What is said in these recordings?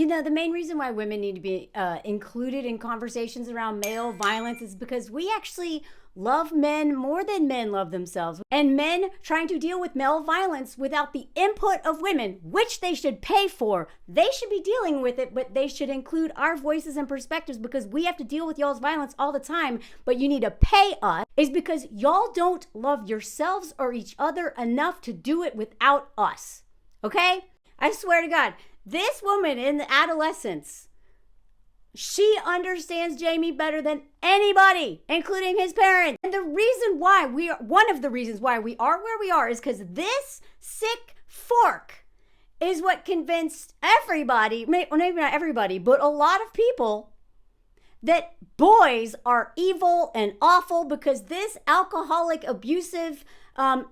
the main reason why women need to be included in conversations around male violence is because we actually love men more than men love themselves. And men trying to deal with male violence without the input of women, which they should pay for, they should be dealing with it, but they should include our voices and perspectives because we have to deal with y'all's violence all the time, but you need to pay us, is because y'all don't love yourselves or each other enough to do it without us. Okay? I swear to God, this woman in the Adolescence, she understands Jamie better than anybody, including his parents. And the reason why one of the reasons why we are where we are is because this sick fork is what convinced everybody, well, maybe not everybody, but a lot of people, that boys are evil and awful because this alcoholic, abusive, OG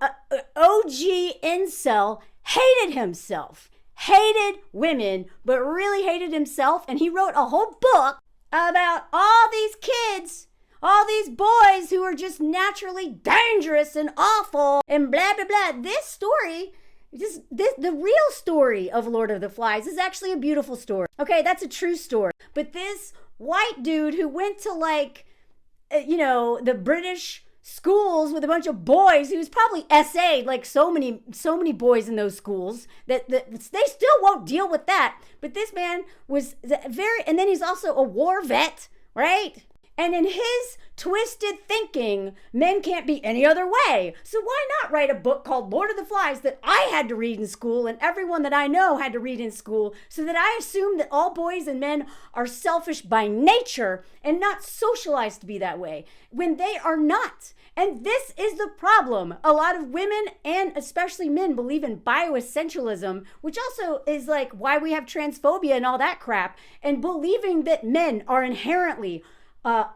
incel hated himself. Hated women, but really hated himself. And he wrote a whole book about all these kids, all these boys who are just naturally dangerous and awful and blah, blah, blah. This story, the real story of Lord of the Flies is actually a beautiful story. Okay, that's a true story. But this white dude who went to the British schools with a bunch of boys, he was probably SA'd like so many boys in those schools that they still won't deal with that. But this man was and then he's also a war vet, right? And in his twisted thinking, men can't be any other way. So why not write a book called Lord of the Flies that I had to read in school and everyone that I know had to read in school, so that I assume that all boys and men are selfish by nature and not socialized to be that way, when they are not. And this is the problem. A lot of women and especially men believe in bioessentialism, which also is like why we have transphobia and all that crap, and believing that men are inherently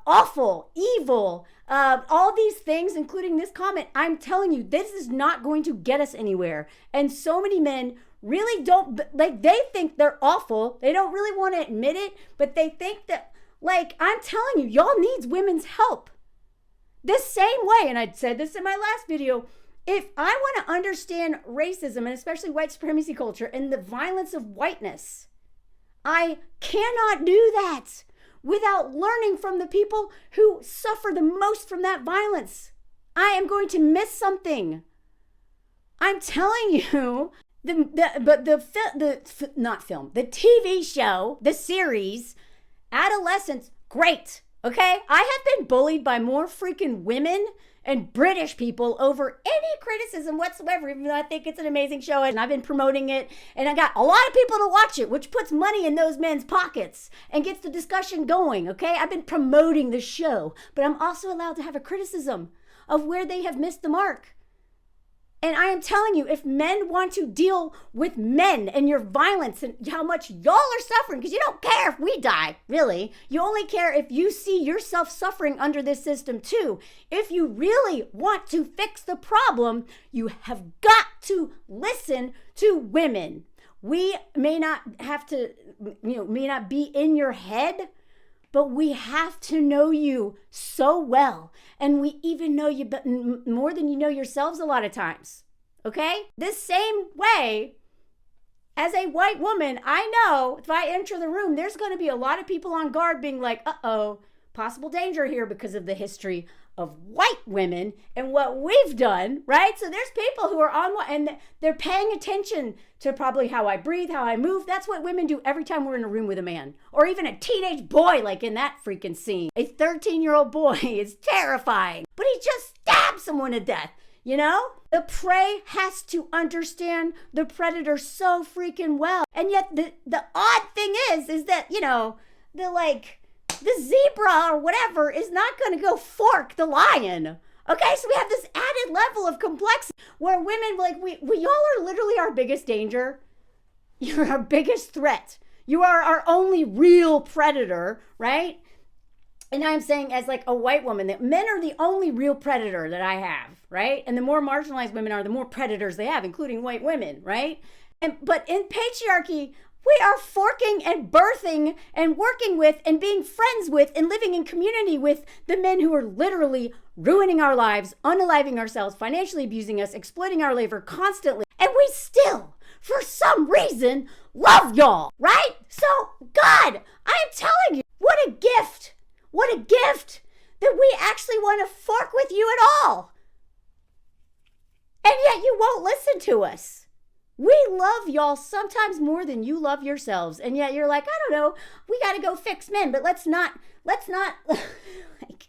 awful, evil, all these things, including this comment. I'm telling you, this is not going to get us anywhere. And so many men really don't, they think they're awful. They don't really want to admit it, but they think that, I'm telling you, y'all needs women's help. This same way, and I said this in my last video, if I want to understand racism and especially white supremacy culture and the violence of whiteness, I cannot do that without learning from the people who suffer the most from that violence. I am going to miss something. I'm telling you, the TV show, the series, Adolescence, great, okay? I have been bullied by more freaking women and British people over any criticism whatsoever, even though I think it's an amazing show and I've been promoting it and I got a lot of people to watch it, which puts money in those men's pockets and gets the discussion going, okay? I've been promoting the show, but I'm also allowed to have a criticism of where they have missed the mark. And I am telling you, if men want to deal with men and your violence and how much y'all are suffering, because you don't care if we die, really. You only care if you see yourself suffering under this system too. If you really want to fix the problem, you have got to listen to women. We may not have to, may not be in your head, but we have to know you so well. And we even know you more than you know yourselves a lot of times, okay? This same way, as a white woman, I know if I enter the room, there's gonna be a lot of people on guard being like, uh-oh, possible danger here because of the history of white women and what we've done, right? So there's people who are on, and they're paying attention to probably how I breathe, how I move. That's what women do every time we're in a room with a man, or even a teenage boy, like in that freaking scene. A 13-year-old boy is terrifying, but he just stabbed someone to death, you know? The prey has to understand the predator so freaking well. And yet the odd thing is that, the zebra or whatever is not going to go fork the lion. Okay, so we have this added level of complexity where women, y'all are literally our biggest danger. You're our biggest threat. You are our only real predator, right? And I'm saying as a white woman that men are the only real predator that I have, right? And the more marginalized women are, the more predators they have, including white women, right? But in patriarchy, we are forking and birthing and working with and being friends with and living in community with the men who are literally ruining our lives, unaliving ourselves, financially abusing us, exploiting our labor constantly. And we still, for some reason, love y'all, right? So want to fork with you at all. And yet you won't listen to us. We love y'all sometimes more than you love yourselves. And yet you're like, I don't know, we got to go fix men, but let's not, like,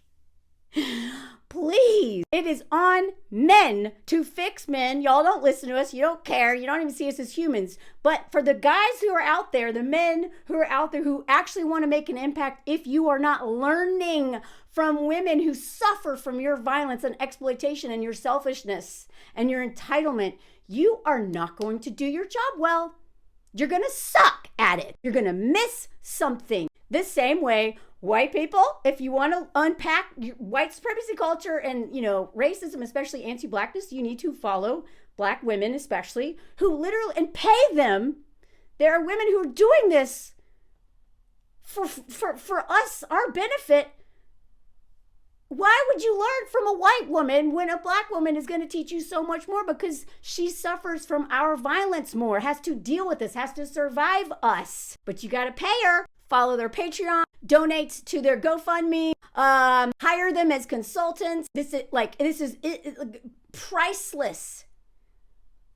please. It is on men to fix men. Y'all don't listen to us. You don't care. You don't even see us as humans. But for the guys who are out there, the men who are out there who actually want to make an impact, if you are not learning from women who suffer from your violence and exploitation and your selfishness and your entitlement, you are not going to do your job well. You're going to suck at it. You're going to miss something. The same way, white people, if you want to unpack white supremacy culture and, racism, especially anti-blackness, you need to follow Black women, especially, who literally, and pay them. There are women who are doing this for us, our benefit. Why would you learn from a white woman when a Black woman is going to teach you so much more? Because she suffers from our violence more, has to deal with this, has to survive us. But you got to pay her, follow their Patreon, donate to their GoFundMe, hire them as consultants. This is priceless.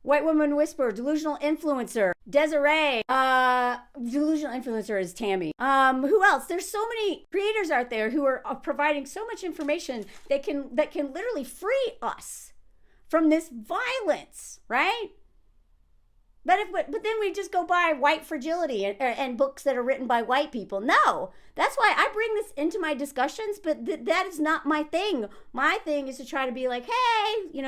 White Woman Whisperer, Delusional Influencer, Desiree, Delusional Influencer is Tammy. Who else? There's so many creators out there who are providing so much information that can literally free us from this violence, right? But then we just go buy white fragility and books that are written by white people. No, that's why I bring this into my discussions, but that is not my thing. My thing is to try to be like, hey,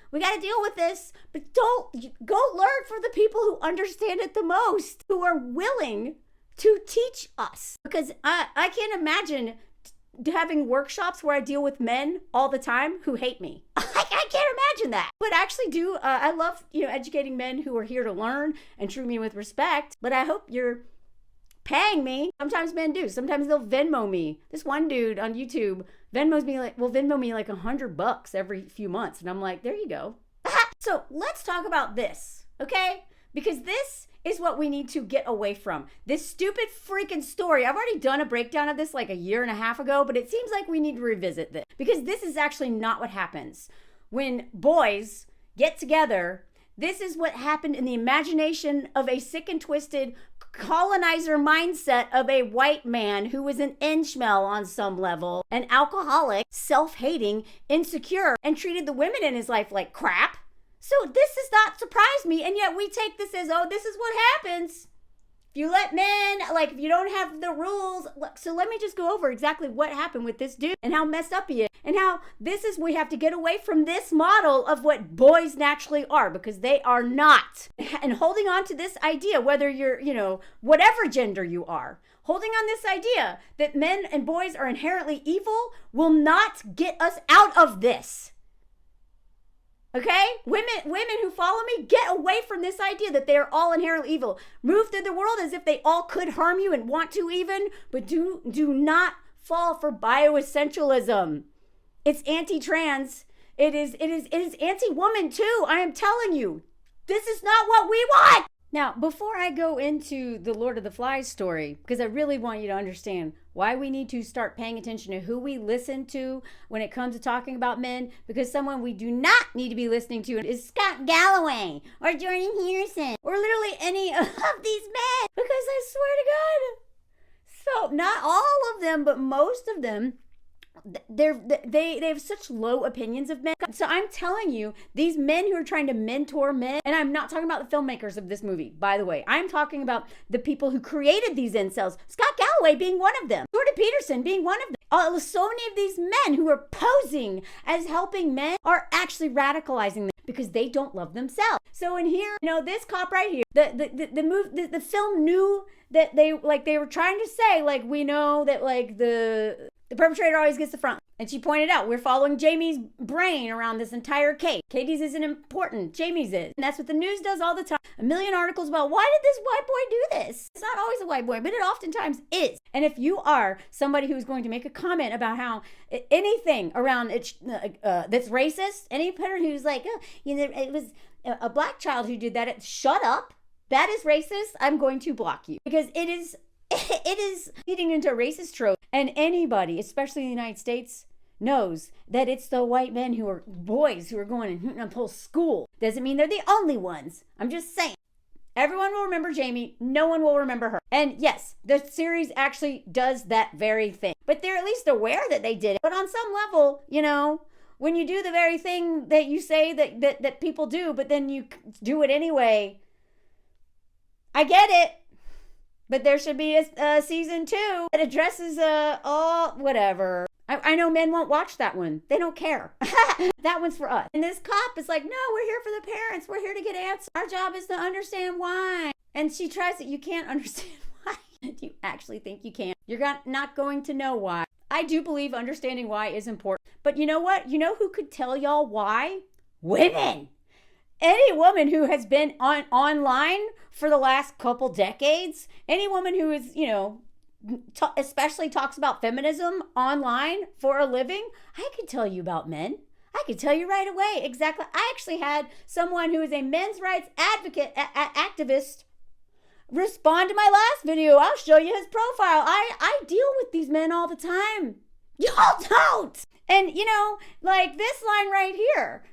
we got to deal with this, but don't go learn from the people who understand it the most, who are willing to teach us. Because I can't imagine having workshops where I deal with men all the time who hate me. I can't imagine that. But I actually do. I love, educating men who are here to learn and treat me with respect. But I hope you're paying me. Sometimes men do. Sometimes they'll Venmo me. This one dude on YouTube Venmo me like $100 every few months. And I'm like, there you go. So let's talk about this, okay? Because this is what we need to get away from. This stupid freaking story. I've already done a breakdown of this like a year and a half ago, but it seems like we need to revisit this. Because this is actually not what happens. When boys get together, this is what happened in the imagination of a sick and twisted colonizer mindset of a white man who was an inchmel on some level, an alcoholic, self-hating, insecure, and treated the women in his life like crap. So this does not surprise me, and yet we take this as, this is what happens. If you let men, if you don't have the rules. So let me just go over exactly what happened with this dude and how messed up he is, and how we have to get away from this model of what boys naturally are, because they are not. And holding on to this idea, whether you're, whatever gender you are, holding on this idea that men and boys are inherently evil will not get us out of this. Okay? Women who follow me, get away from this idea that they are all inherently evil. Move through the world as if they all could harm you and want to even, but do not fall for bioessentialism. It's anti-trans. It is anti-woman too. I am telling you, this is not what we want. Now, before I go into the Lord of the Flies story, because I really want you to understand why we need to start paying attention to who we listen to when it comes to talking about men, because someone we do not need to be listening to is Scott Galloway or Jordan Peterson or literally any of these men, because I swear to God. So not all of them, but most of them, they have such low opinions of men. So I'm telling you, these men who are trying to mentor men, and I'm not talking about the filmmakers of this movie, by the way. I'm talking about the people who created these incels. Scott Galloway being one of them. Jordan Peterson being one of them. So many of these men who are posing as helping men are actually radicalizing them because they don't love themselves. So in here, this cop right here, the film knew that they were trying to say, we know that the perpetrator always gets the front. And she pointed out, we're following Jamie's brain around this entire case. Katie's isn't important. Jamie's is. And that's what the news does all the time. A million articles about, why did this white boy do this? It's not always a white boy, but it oftentimes is. And if you are somebody who's going to make a comment about how anything around it that's racist, any parent who's it was a black child who did that, shut up. That is racist. I'm going to block you. Because it is leading into a racist trope. And anybody, especially in the United States, knows that it's the white men who are boys who are going and hooting up whole school. Doesn't mean they're the only ones. I'm just saying. Everyone will remember Jamie. No one will remember her. And yes, the series actually does that very thing. But they're at least aware that they did it. But on some level, you know, when you do the very thing that you say that people do, but then you do it anyway, I get it. But there should be a season 2 that addresses whatever. I know men won't watch that one. They don't care. That one's for us. And this cop is like, no, we're here for the parents. We're here to get answers. Our job is to understand why. And she tries it. You can't understand why. Do you actually think you can? You're not going to know why. I do believe understanding why is important. But you know what? You know who could tell y'all why? Women. Any woman who has been online for the last couple decades, any woman who is, you know, especially talks about feminism online for a living, I can tell you about men. I can tell you right away exactly. I actually had someone who is a men's rights advocate, activist, respond to my last video. I'll show you his profile. I deal with these men all the time. Y'all don't. And, you know, like this line right here.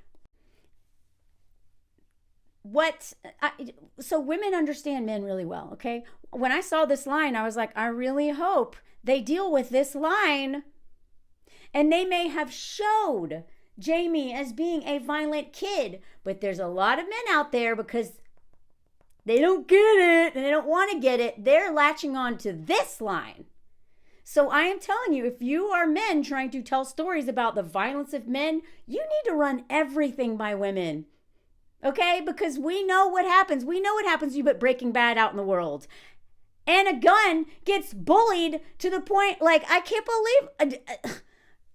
So women understand men really well, okay? When I saw this line, I was like, I really hope they deal with this line. And they may have showed Jamie as being a violent kid, but there's a lot of men out there because they don't get it and they don't want to get it. They're latching on to this line. So I am telling you, if you are men trying to tell stories about the violence of men, you need to run everything by women. Okay? Because we know what happens. We know what happens when you put Breaking Bad out in the world. And a gun gets bullied to the point, like, I can't believe,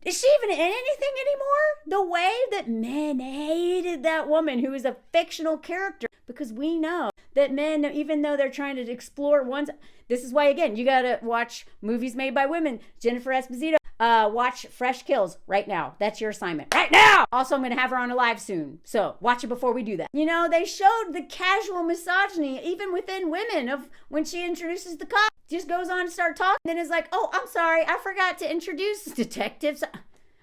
is she even in anything anymore? The way that men hated that woman who is a fictional character. Because we know that men, even though they're trying to explore this is why, again, you got to watch movies made by women. Jennifer Esposito. Watch Fresh Kills right now. That's your assignment. Right now! Also, I'm going to have her on a live soon. So watch it before we do that. You know, they showed the casual misogyny even within women of when she introduces the cop. Just goes on to start talking. Then is like, oh, I'm sorry. I forgot to introduce detectives.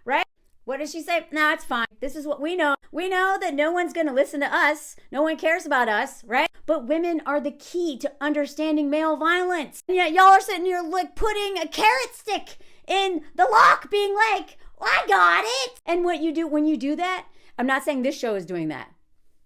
Right? What does she say? No, it's fine. This is what we know. We know that no one's going to listen to us. No one cares about us, right? But women are the key to understanding male violence. And yet y'all are sitting here like putting a carrot stick in the lock, being like, well, I got it. And what you do when you do that, I'm not saying this show is doing that,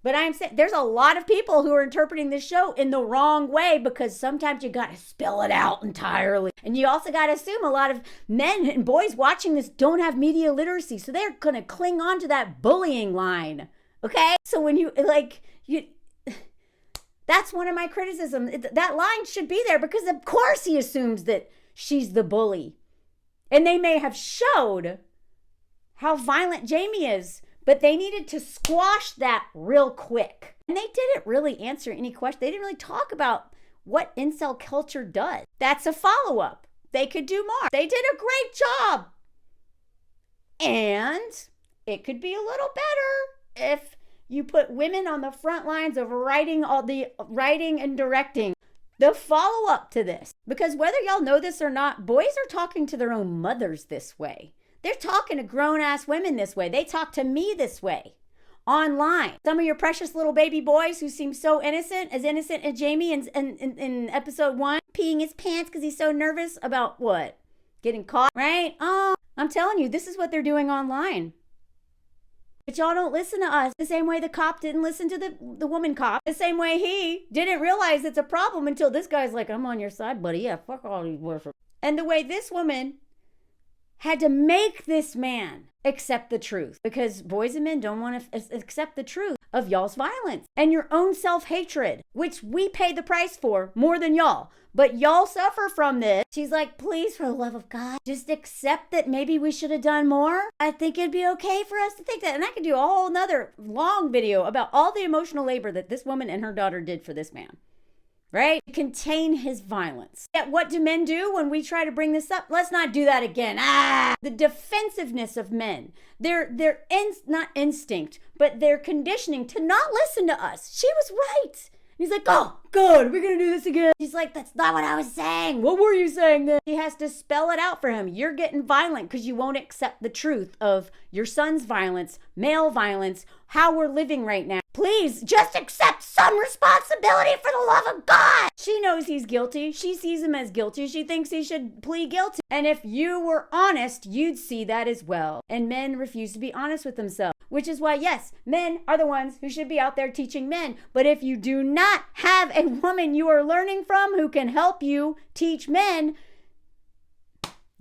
but I'm saying there's a lot of people who are interpreting this show in the wrong way because sometimes you got to spell it out entirely. And you also got to assume a lot of men and boys watching this don't have media literacy. So they're going to cling on to that bullying line. Okay. So when that's one of my criticisms. That line should be there because of course he assumes that she's the bully. And they may have showed how violent Jamie is, but they needed to squash that real quick. And they didn't really answer any question. They didn't really talk about what incel culture does. That's a follow-up. They could do more. They did a great job. And it could be a little better if you put women on the front lines of writing and directing the follow-up to this. Because whether y'all know this or not, boys are talking to their own mothers this way. They're talking to grown-ass women this way. They talk to me this way online. Some of your precious little baby boys who seem so innocent as Jamie in episode 1, peeing his pants because he's so nervous about what? Getting caught, right? Oh, I'm telling you, this is what they're doing online. But y'all don't listen to us the same way the cop didn't listen to the woman cop. The same way he didn't realize it's a problem until this guy's like, I'm on your side, buddy. Yeah, fuck all these words. And the way this woman had to make this man accept the truth. Because boys and men don't want to accept the truth of y'all's violence and your own self-hatred, which we pay the price for more than y'all. But y'all suffer from this. She's like, please, for the love of God, just accept that maybe we should have done more. I think it'd be okay for us to think that. And I could do a whole nother long video about all the emotional labor that this woman and her daughter did for this man. Right? To contain his violence. Yet what do men do when we try to bring this up? Let's not do that again. The defensiveness of men. Not instinct, but their conditioning to not listen to us. She was right. He's like, oh, good, we're gonna do this again. She's like, that's not what I was saying. What were you saying then? She has to spell it out for him. You're getting violent because you won't accept the truth of your son's violence, male violence, how we're living right now. Please just accept some responsibility for the love of God. She knows he's guilty. She sees him as guilty. She thinks he should plead guilty. And if you were honest, you'd see that as well. And men refuse to be honest with themselves, which is why, yes, men are the ones who should be out there teaching men. But if you do not have a woman you are learning from who can help you teach men,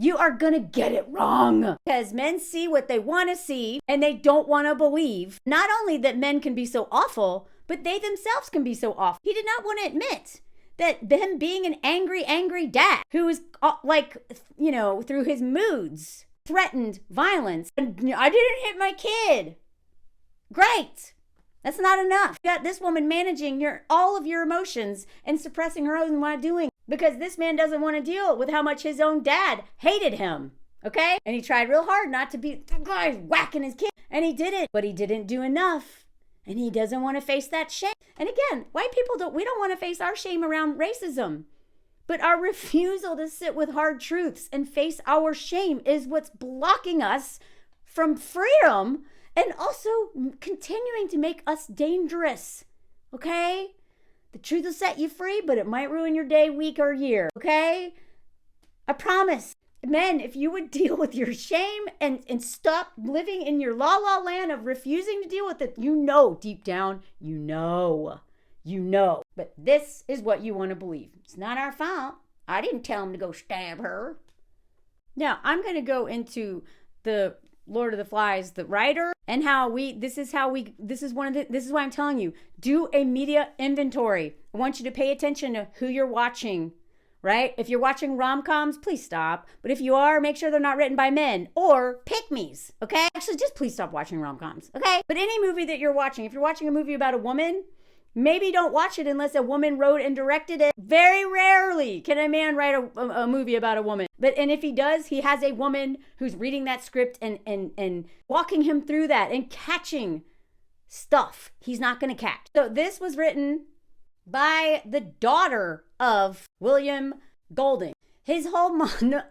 you are going to get it wrong. Because men see what they want to see and they don't want to believe. Not only that men can be so awful, but they themselves can be so awful. He did not want to admit that them being an angry dad who is through his moods, threatened violence. And I didn't hit my kid. Great. That's not enough. You got this woman managing all of your emotions and suppressing her own while doing, because this man doesn't want to deal with how much his own dad hated him. Okay? And he tried real hard not to be the guy whacking his kid. And he did it, but he didn't do enough. And he doesn't want to face that shame. And again, white people we don't want to face our shame around racism. But our refusal to sit with hard truths and face our shame is what's blocking us from freedom and also continuing to make us dangerous. Okay? The truth will set you free, but it might ruin your day, week, or year. Okay? I promise. Men, if you would deal with your shame and stop living in your la-la land of refusing to deal with it, you know deep down, you know. But this is what you want to believe. It's not our fault. I didn't tell him to go stab her. Now, I'm going to go into the Lord of the Flies, the writer, and this is why I'm telling you, do a media inventory. I want you to pay attention to who you're watching, right? If you're watching rom-coms, please stop. But if you are, make sure they're not written by men or pick-me's, okay? Actually, just please stop watching rom-coms, okay? But any movie that you're watching, if you're watching a movie about a woman, maybe don't watch it unless a woman wrote and directed it. Very rarely can a man write a movie about a woman. And if he does, he has a woman who's reading that script and walking him through that and catching stuff he's not going to catch. So this was written by the daughter of William Golding. His whole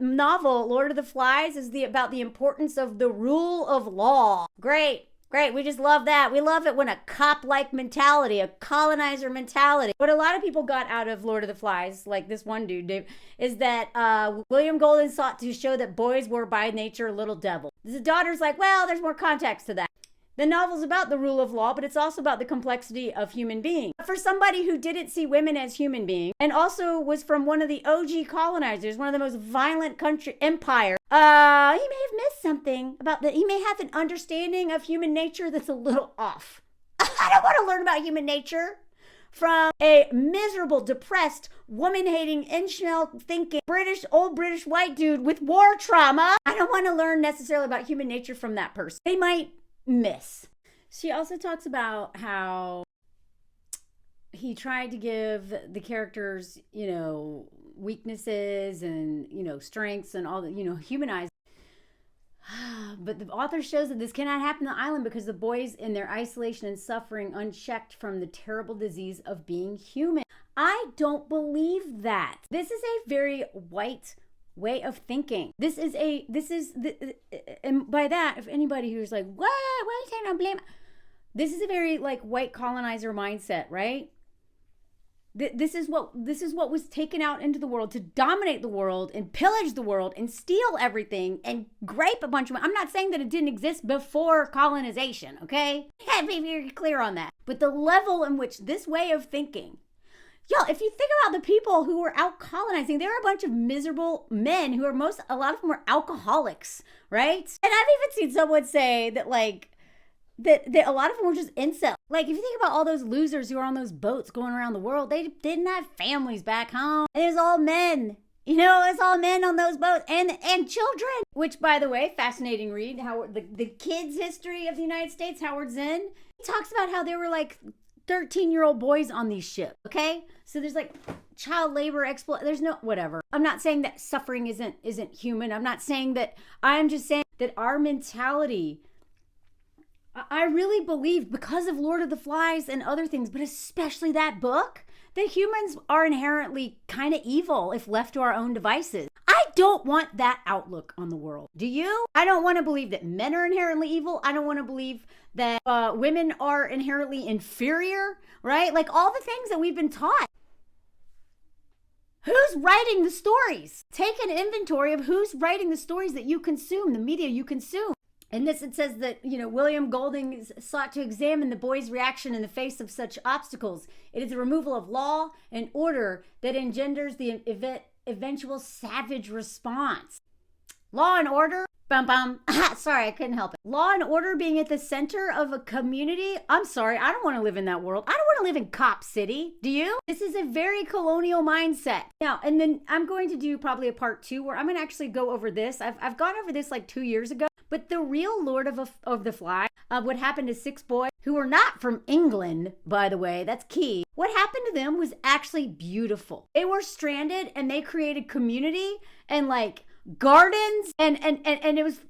novel, Lord of the Flies, is about the importance of the rule of law. Great. We just love that. We love it when a cop-like mentality, a colonizer mentality. What a lot of people got out of Lord of the Flies, like this one dude, Dave, is that William Golding sought to show that boys were by nature little devils. The daughter's like, well, there's more context to that. The novel's about the rule of law, but it's also about the complexity of human beings. For somebody who didn't see women as human beings, and also was from one of the OG colonizers, one of the most violent empire, he may have missed something about that. He may have an understanding of human nature that's a little off. I don't want to learn about human nature from a miserable, depressed, woman-hating, incel thinking old British white dude with war trauma. I don't want to learn necessarily about human nature from that person. They might miss. She also talks about how he tried to give the characters, weaknesses and, strengths and all that, humanize. But the author shows that this cannot happen on the island because the boys in their isolation and suffering unchecked from the terrible disease of being human. I don't believe that. This is a very white way of thinking. And by that, if anybody who's like, what are you saying, don't blame, this is a very white colonizer mindset, right? This is what was taken out into the world to dominate the world and pillage the world and steal everything and grape a bunch of. I'm not saying that it didn't exist before colonization, okay? I have to be very clear on that. But the level in which this way of thinking, y'all, if you think about the people who were out colonizing, they were a bunch of miserable men who are a lot of them were alcoholics, right? And I've even seen someone say that that a lot of them were just incels. If you think about all those losers who are on those boats going around the world, they didn't have families back home. And it was all men. It's all men on those boats and children. Which, by the way, fascinating read. The kids' history of the United States, Howard Zinn. He talks about how there were 13-year-old boys on these ships, okay? So there's child labor, there's no, whatever. I'm not saying that suffering isn't human. I'm just saying that our mentality, I really believe because of Lord of the Flies and other things, but especially that book, that humans are inherently kind of evil if left to our own devices. I don't want that outlook on the world. Do you? I don't want to believe that men are inherently evil. I don't want to believe that women are inherently inferior, right? Like all the things that we've been taught. Who's writing the stories? Take an inventory of who's writing the stories that you consume, the media you consume. In this, it says that, William Golding sought to examine the boy's reaction in the face of such obstacles. It is the removal of law and order that engenders the eventual savage response. Law and order? Bum bum. Sorry, I couldn't help it. Law and order being at the center of a community? I'm sorry, I don't want to live in that world. I don't want to live in Cop City. Do you? This is a very colonial mindset. Now, and then I'm going to do probably a part 2 where I'm going to actually go over this. I've gone over this like 2 years ago. But the real Lord of the Flies, what happened to 6 boys who were not from England, by the way, that's key. What happened to them was actually beautiful. They were stranded and they created community and like gardens and it was,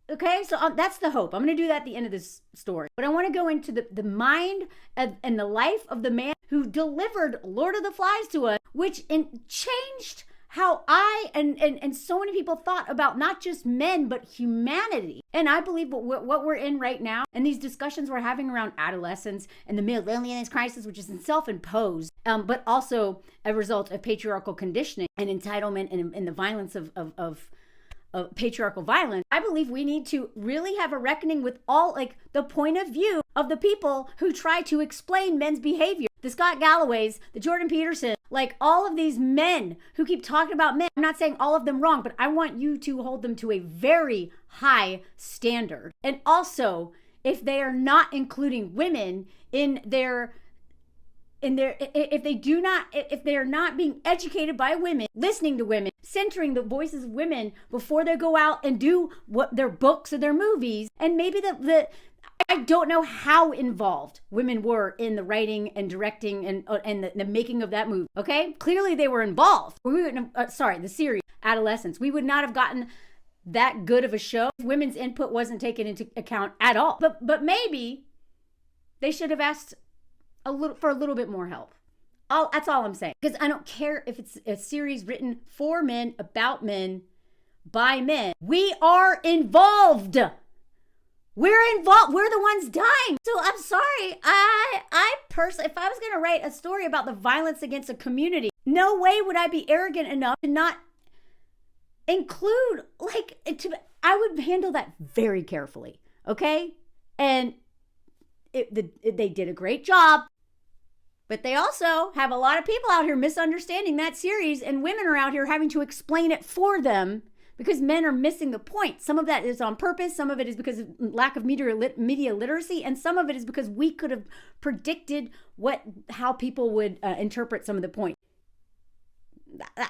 okay, so that's the hope. I'm going to do that at the end of this story. But I want to go into the mind and the life of the man who delivered Lord of the Flies to us, which changed how I and so many people thought about not just men, but humanity. And I believe what we're in right now and these discussions we're having around adolescence and the male loneliness crisis, which is self-imposed, but also a result of patriarchal conditioning and entitlement and the violence of patriarchal violence. I believe we need to really have a reckoning with all like the point of view of the people who try to explain men's behavior. The Scott Galloways, the Jordan Peterson, like all of these men who keep talking about men. I'm not saying all of them wrong, but I want you to hold them to a very high standard. And also, if they are not including women if they are not being educated by women, listening to women, centering the voices of women before they go out and do what their books or their movies, and maybe I don't know how involved women were in the writing and directing and the making of that movie. Okay, clearly they were involved. The series Adolescence. We would not have gotten that good of a show if women's input wasn't taken into account at all. But maybe they should have asked for a little bit more help. That's all I'm saying. Because I don't care if it's a series written for men, about men, by men. We are involved. We're involved. We're the ones dying. So I'm sorry. I personally, if I was going to write a story about the violence against a community, no way would I be arrogant enough to not include, I would handle that very carefully. Okay? And they did a great job. But they also have a lot of people out here misunderstanding that series, and women are out here having to explain it for them because men are missing the point. Some of that is on purpose. Some of it is because of lack of media literacy. And some of it is because we could have predicted how people would interpret some of the points.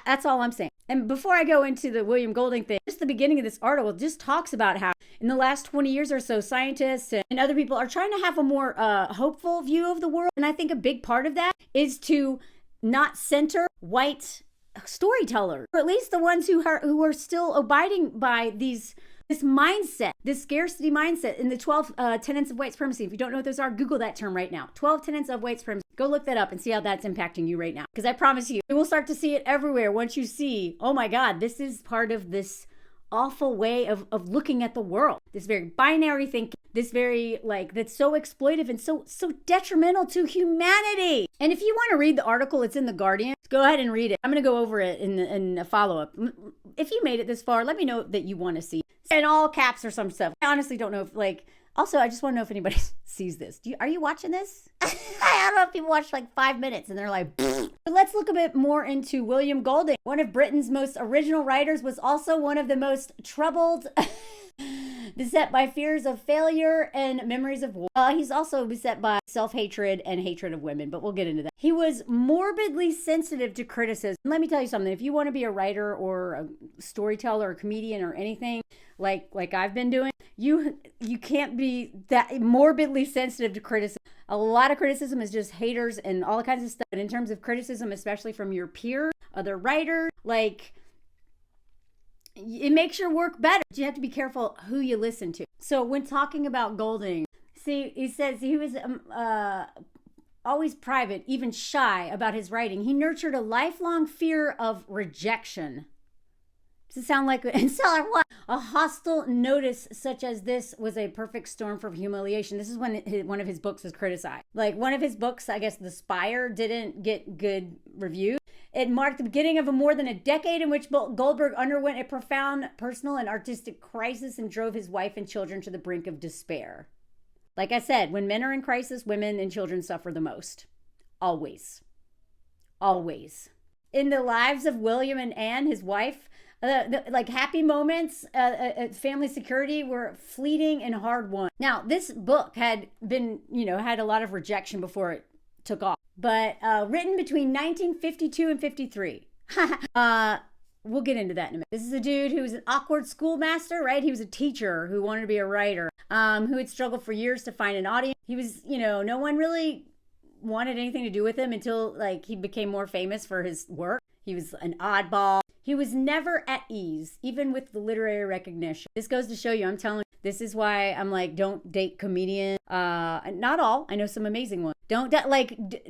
That's all I'm saying. And before I go into the William Golding thing, just the beginning of this article just talks about how in the last 20 years or so, scientists and other people are trying to have a more hopeful view of the world. And I think a big part of that is to not center white storytellers, or at least the ones who are still abiding by this mindset, this scarcity mindset in the 12 tenets of white supremacy. If you don't know what those are, Google that term right now. 12 tenets of white supremacy. Go look that up and see how that's impacting you right now. Because I promise you will start to see it everywhere once you see, oh my God, this is part of this awful way of looking at the world. This very binary thinking, this very that's so exploitive and so detrimental to humanity. And if you want to read the article, it's in The Guardian. Go ahead and read it. I'm going to go over it in a follow-up. If you made it this far, let me know that you want to see it. In all caps or some stuff. I honestly don't know if also, I just want to know if anybody sees this. Are you watching this? I don't know if people watch 5 minutes and they're like, But let's look a bit more into William Golding. One of Britain's most original writers, was also one of the most troubled, beset by fears of failure and memories of war. He's also beset by self-hatred and hatred of women, but we'll get into that. He was morbidly sensitive to criticism. Let me tell you something. If you want to be a writer or a storyteller or comedian or anything like I've been doing, you can't be that morbidly sensitive to criticism. A lot of criticism is just haters and all kinds of stuff. And in terms of criticism, especially from your peers, other writers, it makes your work better. You have to be careful who you listen to. So when talking about Golding, see, he says he was always private, even shy about his writing. He nurtured a lifelong fear of rejection. Does it sound like what? A hostile notice such as this was a perfect storm for humiliation. This is when one of his books was criticized. Like one of his books, I guess The Spire, didn't get good reviews. It marked the beginning of more than a decade in which Goldberg underwent a profound personal and artistic crisis and drove his wife and children to the brink of despair. Like I said, when men are in crisis, women and children suffer the most. Always. Always. In the lives of William and Anne, his wife, like happy moments, family security were fleeting and hard won. Now, this book had been, had a lot of rejection before it took off, but written between 1952 and 53. We'll get into that in a minute. This is a dude who was an awkward schoolmaster, right? He was a teacher who wanted to be a writer, who had struggled for years to find an audience. He was, no one really wanted anything to do with him until he became more famous for his work. He was an oddball. He was never at ease, even with the literary recognition. This goes to show you, I'm telling you, this is why I'm don't date comedians. Not all. I know some amazing ones. Don't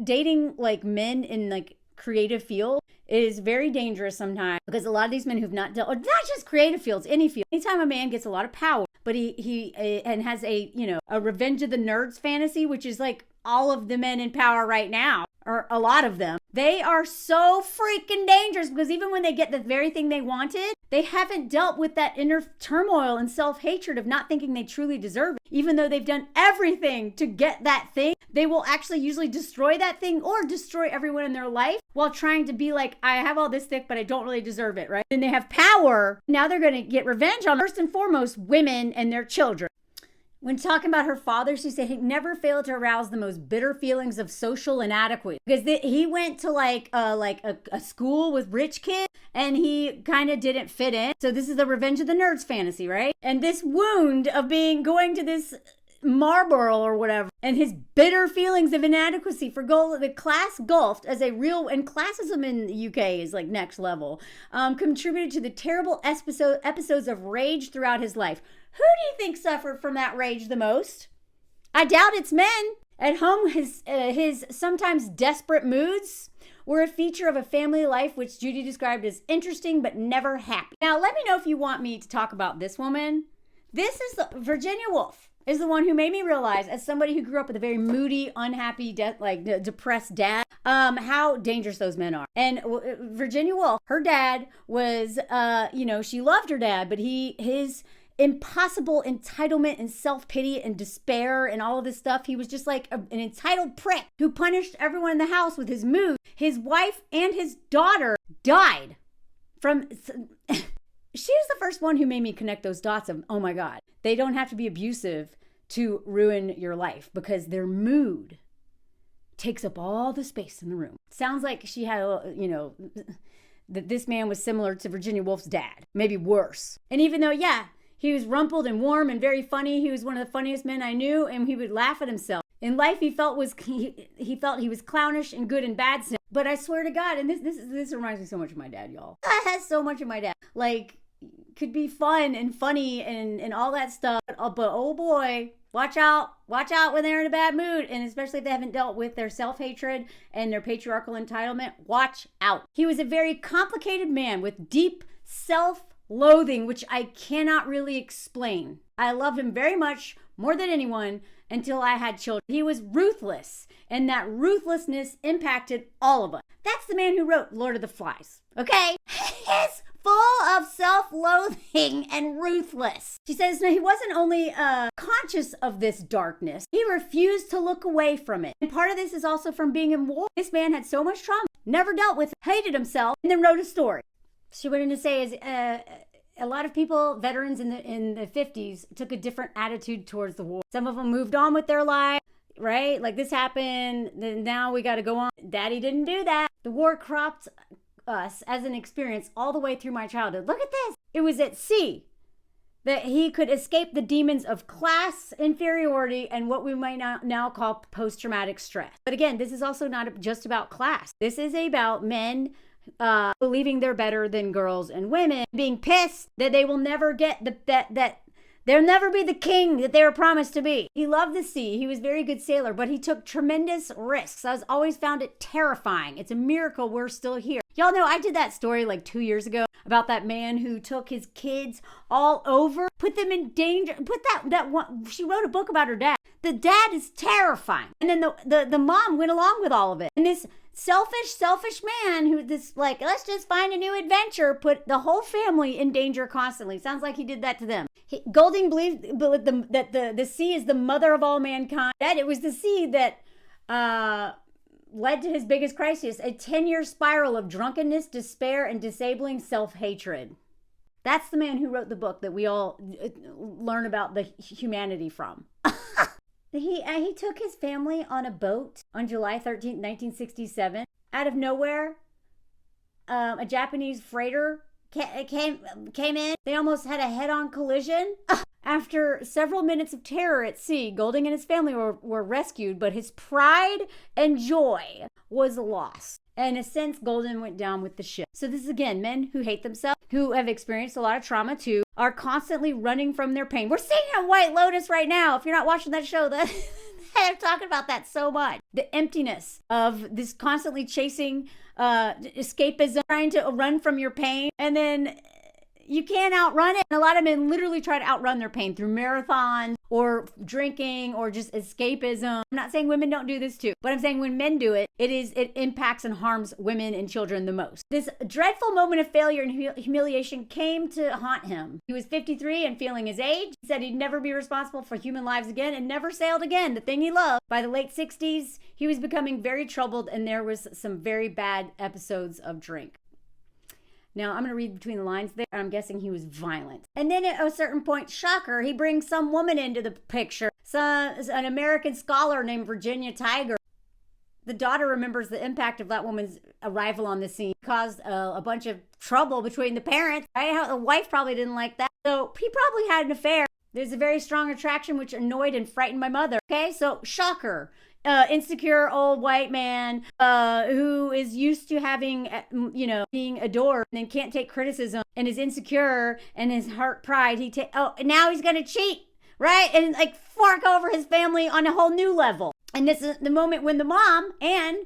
dating men in creative field is very dangerous sometimes, because a lot of these men who've not dealt, or not just creative fields, any field. Anytime a man gets a lot of power, but he and has a revenge of the nerds fantasy, which is all of the men in power right now, or a lot of them, they are so freaking dangerous, because even when they get the very thing they wanted, they haven't dealt with that inner turmoil and self-hatred of not thinking they truly deserve it. Even though they've done everything to get that thing, they will actually usually destroy that thing or destroy everyone in their life while trying to be I have all this thing, but I don't really deserve it, right? And they have power. Now they're going to get revenge on, first and foremost, women and their children. When talking about her father, she said he never failed to arouse the most bitter feelings of social inadequacy, because he went to a school with rich kids and he kind of didn't fit in. So this is the revenge of the nerds fantasy, right? And this wound of going to this Marlboro or whatever, and his bitter feelings of inadequacy for the class gulfed as a real, and classism in the UK is next level, contributed to the terrible episodes of rage throughout his life. Who do you think suffered from that rage the most? I doubt it's men. At home, his sometimes desperate moods were a feature of a family life which Judy described as interesting but never happy. Now, let me know if you want me to talk about this woman. This is Virginia Woolf. Is the one who made me realize, as somebody who grew up with a very moody, unhappy, depressed dad, how dangerous those men are. And Virginia Woolf, her dad was, she loved her dad, but his impossible entitlement and self-pity and despair and all of this stuff. He was just an entitled prick who punished everyone in the house with his mood. His wife and his daughter died from... She was the first one who made me connect those dots of, oh my God, they don't have to be abusive to ruin your life, because their mood takes up all the space in the room. Sounds like she had, that this man was similar to Virginia Woolf's dad, maybe worse. And even though, he was rumpled and warm and very funny, he was one of the funniest men I knew, and he would laugh at himself. In life, he felt he was clownish and good and bad. But I swear to God, and this reminds me so much of my dad, y'all. That has so much of my dad. Could be fun and funny and all that stuff. But oh boy, watch out when they're in a bad mood. And especially if they haven't dealt with their self-hatred and their patriarchal entitlement, watch out. He was a very complicated man with deep self-loathing, which I cannot really explain. I loved him very much, more than anyone, until I had children. He was ruthless, and that ruthlessness impacted all of us. That's the man who wrote Lord of the Flies, okay? He's full of self-loathing and ruthless. She says he wasn't only conscious of this darkness, he refused to look away from it. And part of this is also from being in war. This man had so much trauma, never dealt with it, hated himself, and then wrote a story. She went in to say a lot of people, veterans in the 50s, took a different attitude towards the war. Some of them moved on with their lives, right? This happened, then now we got to go on. Daddy didn't do that. The war cropped us as an experience all the way through my childhood. Look at this. It was at sea that he could escape the demons of class inferiority and what we might now call post-traumatic stress. But again, this is also not just about class. This is about men believing they're better than girls and women, being pissed that they will never get that They'll never be the king that they were promised to be. He loved the sea. He was a very good sailor, but he took tremendous risks. I always found it terrifying. It's a miracle we're still here. Y'all know I did that story like 2 years ago about that man who took his kids all over, put them in danger, put that one, she wrote a book about her dad. The dad is terrifying. And then the mom went along with all of it. And this selfish man who this like, let's just find a new adventure, put the whole family in danger constantly. Sounds like he did that to them. Golding believed that the sea is the mother of all mankind. That it was the sea that led to his biggest crisis, a 10-year spiral of drunkenness, despair, and disabling self-hatred. That's the man who wrote the book that we all learn about the humanity from. He took his family on a boat on July 13th, 1967. Out of nowhere, a Japanese freighter came in. They almost had a head-on collision. After several minutes of terror at sea, Golding and his family were rescued, but his pride and joy was lost. And in a sense, Golding went down with the ship. So this is, again, men who hate themselves, who have experienced a lot of trauma too, are constantly running from their pain. We're seeing it on White Lotus right now. If you're not watching that show, I'm talking about that so much. The emptiness of this constantly chasing escapism, trying to run from your pain, and then you can't outrun it. And a lot of men literally try to outrun their pain through marathons or drinking or just escapism. I'm not saying women don't do this too, but I'm saying when men do it, it impacts and harms women and children the most. This dreadful moment of failure and humiliation came to haunt him. He was 53 and feeling his age. He said he'd never be responsible for human lives again and never sailed again, the thing he loved. By the late 60s, he was becoming very troubled and there was some very bad episodes of drink. Now, I'm going to read between the lines there. I'm guessing he was violent. And then at a certain point, shocker, he brings some woman into the picture. An American scholar named Virginia Tiger. The daughter remembers the impact of that woman's arrival on the scene. It caused a bunch of trouble between the parents. Right? The wife probably didn't like that. So he probably had an affair. There's a very strong attraction which annoyed and frightened my mother. Okay, so shocker. Insecure old white man who is used to having, being adored and then can't take criticism and is insecure and his heart pride. Now he's gonna cheat, right? And like fork over his family on a whole new level. And this is the moment when the mom and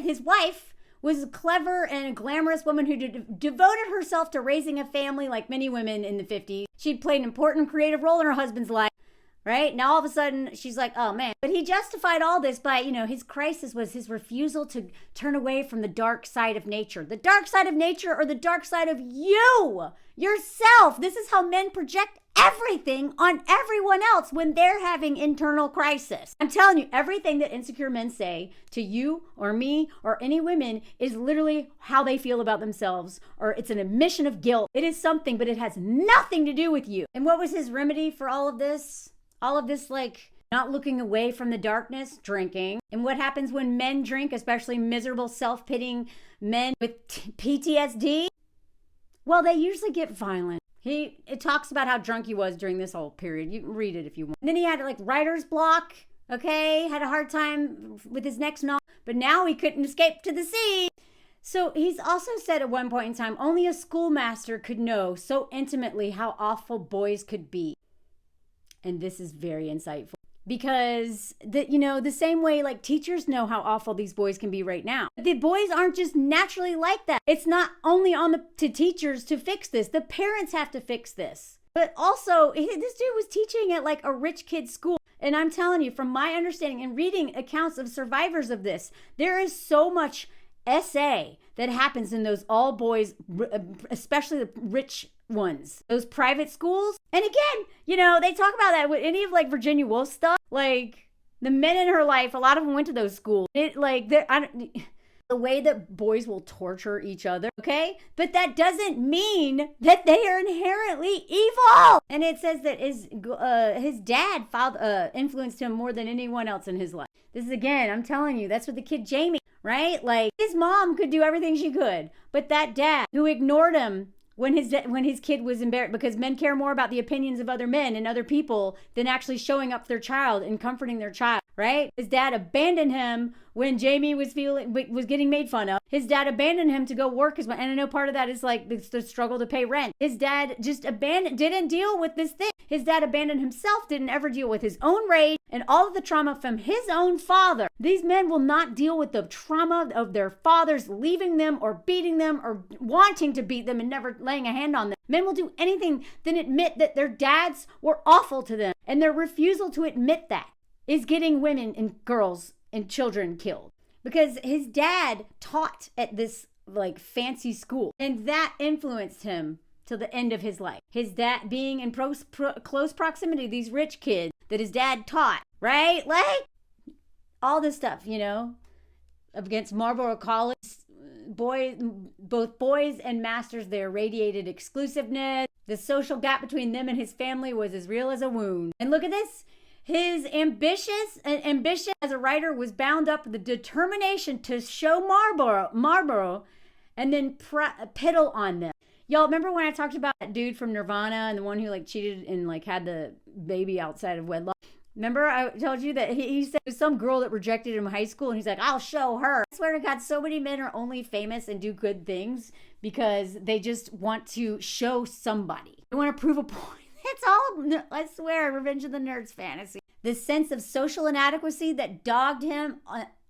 his wife was a clever and a glamorous woman who devoted herself to raising a family like many women in the 50s. She'd played an important creative role in her husband's life. Right? Now all of a sudden she's like, oh man. But he justified all this by, his crisis was his refusal to turn away from the dark side of nature. The dark side of nature or the dark side of you, yourself. This is how men project everything on everyone else when they're having internal crisis. I'm telling you, everything that insecure men say to you or me or any women is literally how they feel about themselves, or it's an admission of guilt. It is something, but it has nothing to do with you. And what was his remedy for all of this? All of this, like, not looking away from the darkness, drinking. And what happens when men drink, especially miserable, self-pitying men with PTSD? Well, they usually get violent. It talks about how drunk he was during this whole period. You can read it if you want. And then he had, like, writer's block, okay? Had a hard time with his next novel. But now he couldn't escape to the sea. So he's also said at one point in time, only a schoolmaster could know so intimately how awful boys could be. And this is very insightful because the same way like teachers know how awful these boys can be right now. The boys aren't just naturally like that. It's not only to teachers to fix this. The parents have to fix this. But also this dude was teaching at like a rich kid's school. And I'm telling you, from my understanding and reading accounts of survivors of this, there is so much SA that happens in those all boys, especially the rich ones, those private schools. And again, they talk about that with any of like Virginia Woolf's stuff. Like the men in her life, a lot of them went to those schools. The way that boys will torture each other, okay? But that doesn't mean that they are inherently evil. And it says that his dad influenced him more than anyone else in his life. This is, again, I'm telling you, that's what the kid Jamie, right? Like, his mom could do everything she could. But that dad who ignored him when his kid was embarrassed, because men care more about the opinions of other men and other people than actually showing up for their child and comforting their child, right? His dad abandoned him when Jamie was getting made fun of. His dad abandoned him to go work and I know part of that is like the struggle to pay rent. His dad just didn't deal with this thing. His dad abandoned himself, didn't ever deal with his own rage and all of the trauma from his own father. These men will not deal with the trauma of their fathers leaving them or beating them or wanting to beat them and never laying a hand on them. Men will do anything than admit that their dads were awful to them, and their refusal to admit that is getting women and girls and children killed. Because his dad taught at this like fancy school, and that influenced him till the end of his life. His dad being in close proximity to these rich kids that his dad taught, right? Like all this stuff, you know, against Marlborough College. Both boys and masters there radiated exclusiveness. The social gap between them and his family was as real as a wound. And look at this. His ambition as a writer was bound up with the determination to show Marlborough and then piddle on them. Y'all remember when I talked about that dude from Nirvana and the one who like cheated and like had the baby outside of wedlock? Remember I told you that he said some girl that rejected him in high school and he's like, I'll show her. I swear to God, so many men are only famous and do good things because they just want to show somebody. They want to prove a point. It's all, I swear, Revenge of the Nerds fantasy. The sense of social inadequacy that dogged him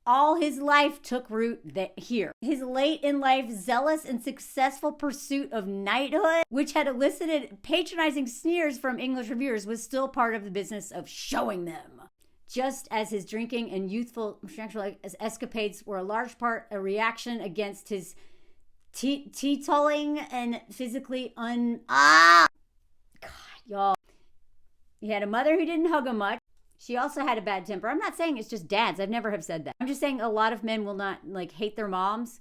all his life took root here. His late in life zealous and successful pursuit of knighthood, which had elicited patronizing sneers from English reviewers, was still part of the business of showing them. Just as his drinking and youthful sexual escapades were a large part a reaction against his teetotaling and physically God, y'all. He had a mother who didn't hug him much. She also had a bad temper. I'm not saying it's just dads. I've never have said that. I'm just saying a lot of men will not like hate their moms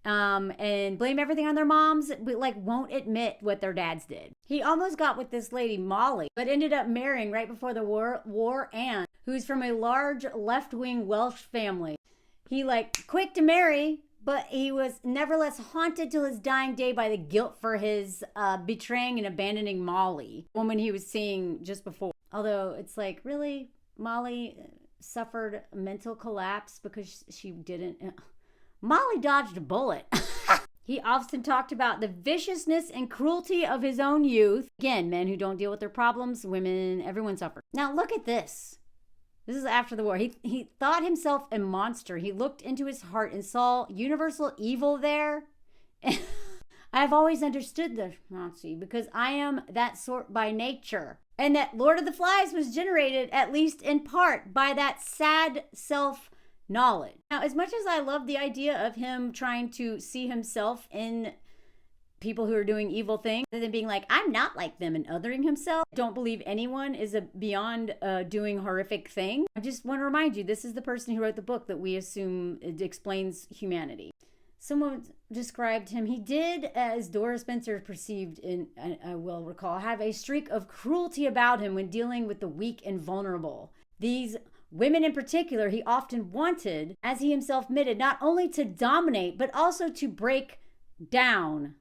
and blame everything on their moms, but like won't admit what their dads did. He almost got with this lady, Molly, but ended up marrying right before the war Anne, who's from a large left-wing Welsh family. He like quick to marry, but he was nevertheless haunted till his dying day by the guilt for his betraying and abandoning Molly, the woman he was seeing just before. Although it's like, really, Molly suffered a mental collapse because she didn't. Molly dodged a bullet. He often talked about the viciousness and cruelty of his own youth. Again, men who don't deal with their problems, women, everyone suffers. Now look at this. This is after the war. He thought himself a monster. He looked into his heart and saw universal evil there. I've always understood the Nazi because I am that sort by nature. And that Lord of the Flies was generated, at least in part, by that sad self-knowledge. Now, as much as I love the idea of him trying to see himself in people who are doing evil things, and then being like, I'm not like them, and othering himself, I don't believe anyone is beyond doing horrific things. I just want to remind you, this is the person who wrote the book that we assume it explains humanity. Someone described him. He did, as Dora Spencer perceived, I will recall, have a streak of cruelty about him when dealing with the weak and vulnerable. These women in particular, he often wanted, as he himself admitted, not only to dominate, but also to break down.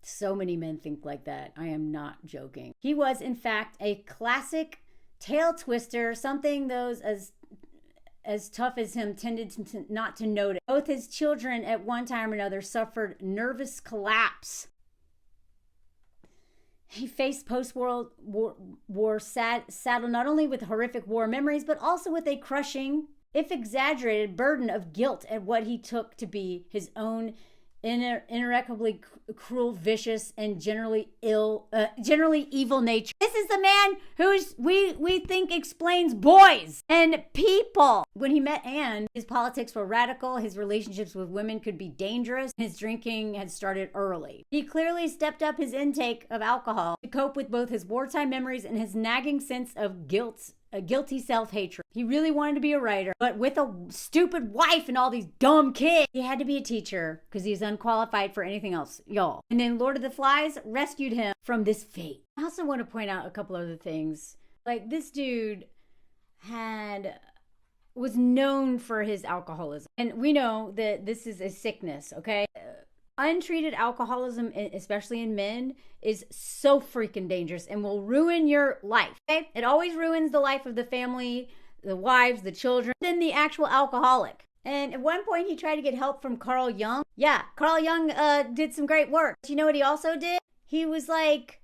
So many men think like that. I am not joking. He was, in fact, a classic tail twister, something those as tough as him tended to not to notice. Both his children at one time or another suffered nervous collapse. He faced post-World War saddled not only with horrific war memories, but also with a crushing, if exaggerated, burden of guilt at what he took to be his own ineradicably cruel, vicious, and generally evil nature. This is the man who we think explains boys and people. When he met Anne, his politics were radical, his relationships with women could be dangerous, his drinking had started early. He clearly stepped up his intake of alcohol to cope with both his wartime memories and his nagging sense of guilt. A guilty self-hatred. He really wanted to be a writer, but with a stupid wife and all these dumb kids, he had to be a teacher because he's unqualified for anything else, y'all. And then Lord of the Flies rescued him from this fate. I also want to point out a couple other things. Like, this dude was known for his alcoholism. And we know that this is a sickness, okay? Untreated alcoholism, especially in men, is so freaking dangerous and will ruin your life. Okay? It always ruins the life of the family, the wives, the children, than the actual alcoholic. And at one point, he tried to get help from Carl Jung. Yeah, Carl Jung did some great work. But you know what he also did? He was like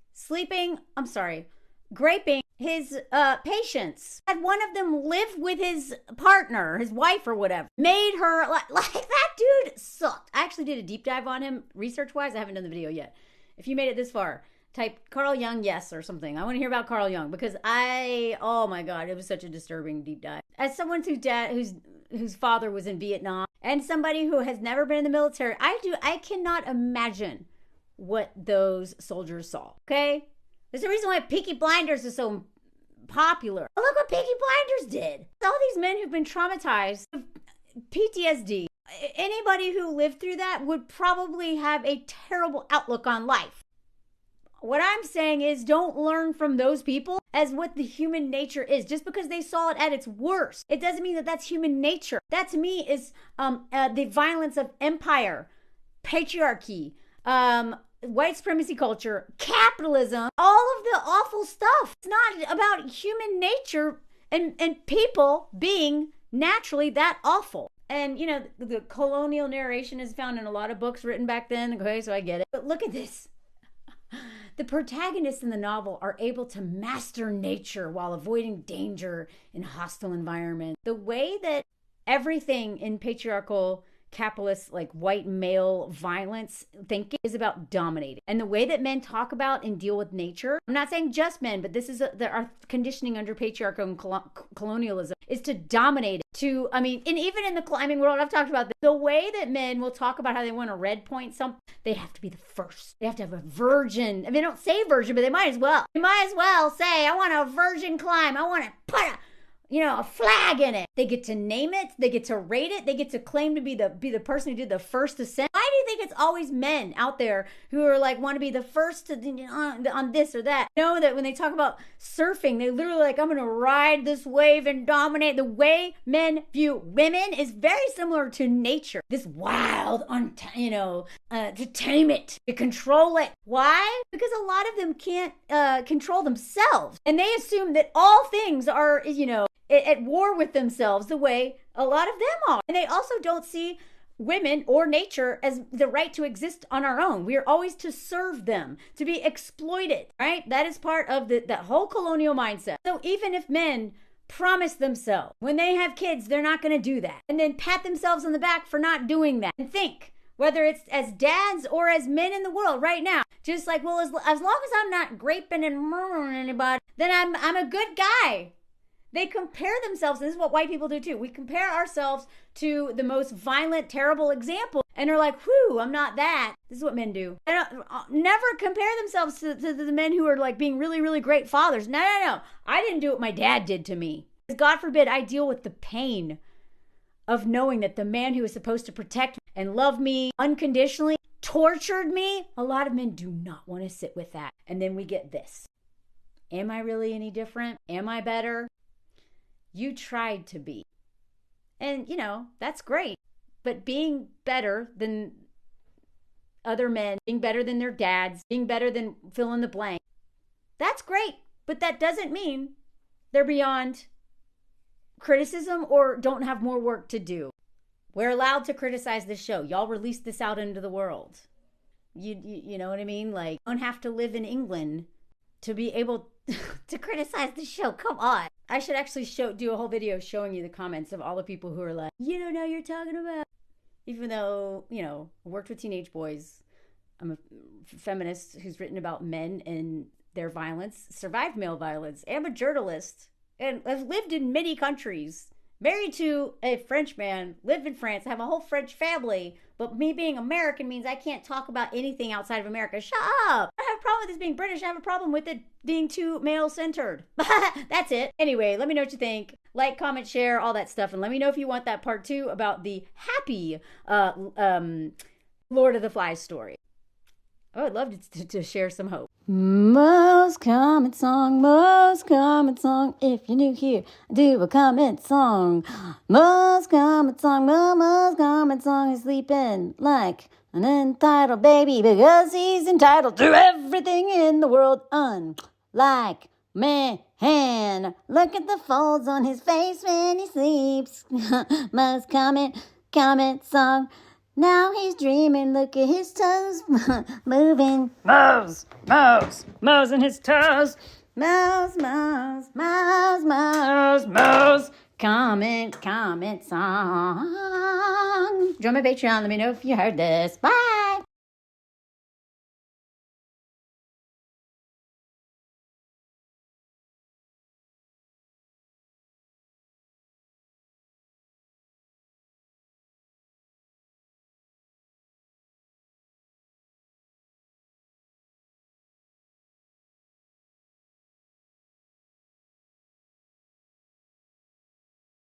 graping his patients. Had one of them live with his partner, his wife or whatever. Made her, like that dude sucked. I actually did a deep dive on him research-wise. I haven't done the video yet. If you made it this far, type Carl Jung yes or something. I want to hear about Carl Jung because oh my God, it was such a disturbing deep dive. As someone whose father was in Vietnam and somebody who has never been in the military, I cannot imagine what those soldiers saw, okay? There's a reason why Peaky Blinders is so popular. Look what Peaky Blinders did. All these men who've been traumatized, PTSD, anybody who lived through that would probably have a terrible outlook on life. What I'm saying is don't learn from those people as what the human nature is. Just because they saw it at its worst, it doesn't mean that that's human nature. That to me is the violence of empire, patriarchy, white supremacy culture, capitalism, all of the awful stuff. It's not about human nature and people being naturally that awful. And, you know, the colonial narration is found in a lot of books written back then. Okay, so I get it. But look at this. The protagonists in the novel are able to master nature while avoiding danger in hostile environments. The way that everything in patriarchal capitalist, like white male violence thinking is about dominating. And the way that men talk about and deal with nature, I'm not saying just men, but this is our conditioning under patriarchy and colonialism is to dominate it. And even in the climbing world, I've talked about this. The way that men will talk about how they want to red point something, they have to be the first. They have to have a virgin. I mean, they don't say virgin, but they might as well. They might as well say, I want a virgin climb. I want to put a flag in it. They get to name it. They get to rate it. They get to claim to be the person who did the first ascent. Why do you think it's always men out there who are like, want to be the first to, on this or that? You know that when they talk about surfing, they literally like, I'm going to ride this wave and dominate. The way men view women is very similar to nature. This wild, to tame it, to control it. Why? Because a lot of them can't control themselves. And they assume that all things are, at war with themselves the way a lot of them are. And they also don't see women or nature as the right to exist on our own. We are always to serve them, to be exploited, right? That is part of that whole colonial mindset. So even if men promise themselves when they have kids, they're not going to do that, and then pat themselves on the back for not doing that, and think, whether it's as dads or as men in the world right now, just like, well, as long as I'm not graping and murdering anybody, then I'm a good guy. They compare themselves, and this is what white people do too. We compare ourselves to the most violent, terrible example, and are like, whew, I'm not that. This is what men do. They don't never compare themselves to the men who are like being really, really great fathers. No. I didn't do what my dad did to me. God forbid I deal with the pain of knowing that the man who was supposed to protect and love me unconditionally tortured me. A lot of men do not want to sit with that. And then we get this. Am I really any different? Am I better? You tried to be. And, that's great. But being better than other men, being better than their dads, being better than fill in the blank, that's great. But that doesn't mean they're beyond criticism or don't have more work to do. We're allowed to criticize this show. Y'all release this out into the world. You know what I mean? Like, you don't have to live in England to be able to criticize the show. Come on. I should actually do a whole video showing you the comments of all the people who are like, you don't know what you're talking about. Even though, I worked with teenage boys. I'm a feminist who's written about men and their violence, survived male violence. I'm a journalist and I've lived in many countries. Married to a French man, live in France, have a whole French family, but me being American means I can't talk about anything outside of America. Shut up! I don't have a problem with this being British. I have a problem with it being too male-centered. That's it. Anyway, let me know what you think. Like, comment, share, all that stuff, and let me know if you want that part 2 about the happy Lord of the Flies story. Oh, I'd love to share some hope. Most common song, if you're new here, do a comment song. Most common song is sleeping like An entitled baby because he's entitled to everything in the world. Unlike man. Look at the folds on his face when he sleeps. Must comment song. Now he's dreaming, look at his toes moving. Mows in his toes. Mows. Comment song. Join my Patreon, let me know if you heard this. Bye.